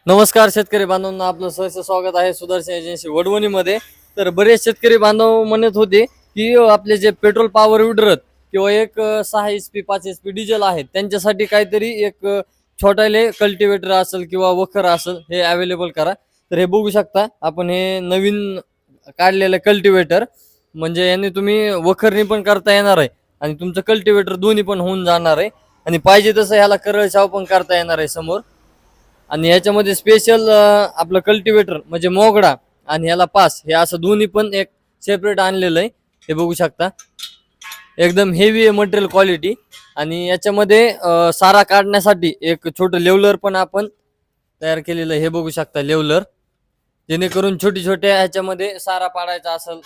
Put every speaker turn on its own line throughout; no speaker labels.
नमस्कार शेतकरी बांधवांना, आपलं सहर्ष स्वागत आहे सुदर्शन एजन्सी वडवणीमध्ये. तर बरेच शेतकरी बांधव म्हणत होते की आपले जे पेट्रोल पॉवर विडरत किंवा एक 6 HP 5 HP डिझेल आहेत त्यांच्यासाठी काहीतरी एक छोटाले कल्टिवेटर असेल किंवा वखर असेल हे अवेलेबल करा. तर हे बघू शकता आपण, हे नवीन काढलेलं कल्टिवेटर, म्हणजे याने तुम्ही वखरणी पण करता येणार आहे आणि तुमचं कल्टिवेटर दोन्ही पण होऊन जाणार आहे. आणि पाहिजे तसं ह्याला करळ छाव पण करता येणार आहे समोर. आणि ह्याच्यामध्ये स्पेशल आपलं कल्टिवेटर म्हणजे मोगडा आणि ह्याला पास हे असं दोन्ही पण एक सेपरेट आणलेलं आहे. हे बघू शकता, एकदम हेवी आहे मटेरियल क्वालिटी. आणि याच्यामध्ये सारा काढण्यासाठी एक छोटं लेवलर पण आपण तयार केलेलं आहे. हे बघू शकता लेवलर, जेणेकरून छोटी छोट्या ह्याच्यामध्ये सारा पाडायचा असेल,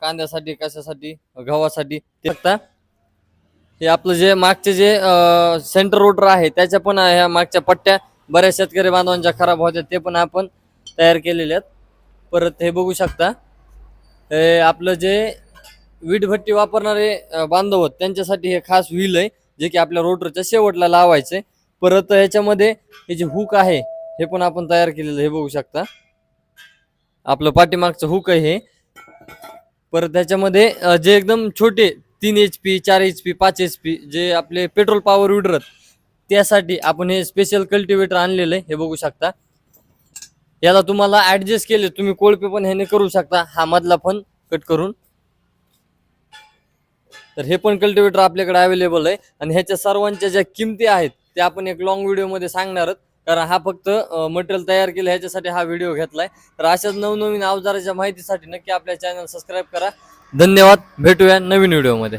कांद्यासाठी, कशासाठी, गव्हासाठी ते बघता. हे आपलं जे मागचे जे सेंटर रोटर आहे त्याच्या पण ह्या मागच्या पट्ट्या बऱ्याच शेतकरी बांधवांच्या खराब होत्या, ते पण आपण तयार केलेले आहेत. परत हे बघू शकता, हे आपलं जे वीटभट्टी वापरणारे बांधव आहेत त्यांच्यासाठी हे खास व्हील आहे, जे की आपल्या रोटरच्या शेवटला लावायचे. परत ह्याच्यामध्ये हे जे हुक आहे हे पण आपण तयार केलेलं, हे बघू शकता, आपलं पाठीमागचं हुक आहे हे. परत त्याच्यामध्ये जे एकदम छोटे 3 HP 4 HP 5 HP जे आपले पेट्रोल पॉवर विडरत त्यासाठी आपण हे स्पेशल कल्टिवेटर आणलेलं आहे. हे बघू शकता, याला तुम्हाला ऍडजस्ट केले तुम्ही कोळपे पण ह्याने करू शकता, हा मधला पण कट करून. तर हे पण कल्टिवेटर आपल्याकडे अवेलेबल आहे. आणि ह्याच्या सर्वांच्या ज्या किमती आहेत त्या आपण एक लॉंग व्हिडिओमध्ये सांगणार आहोत, कारण हा फक्त मटेरियल तयार केलं ह्याच्यासाठी हा व्हिडिओ घेतलाय. तर अशाच नवनवीन अवजाराच्या माहितीसाठी नक्की आपल्या चॅनल सबस्क्राईब करा. धन्यवाद, भेटूया नवीन व्हिडिओमध्ये.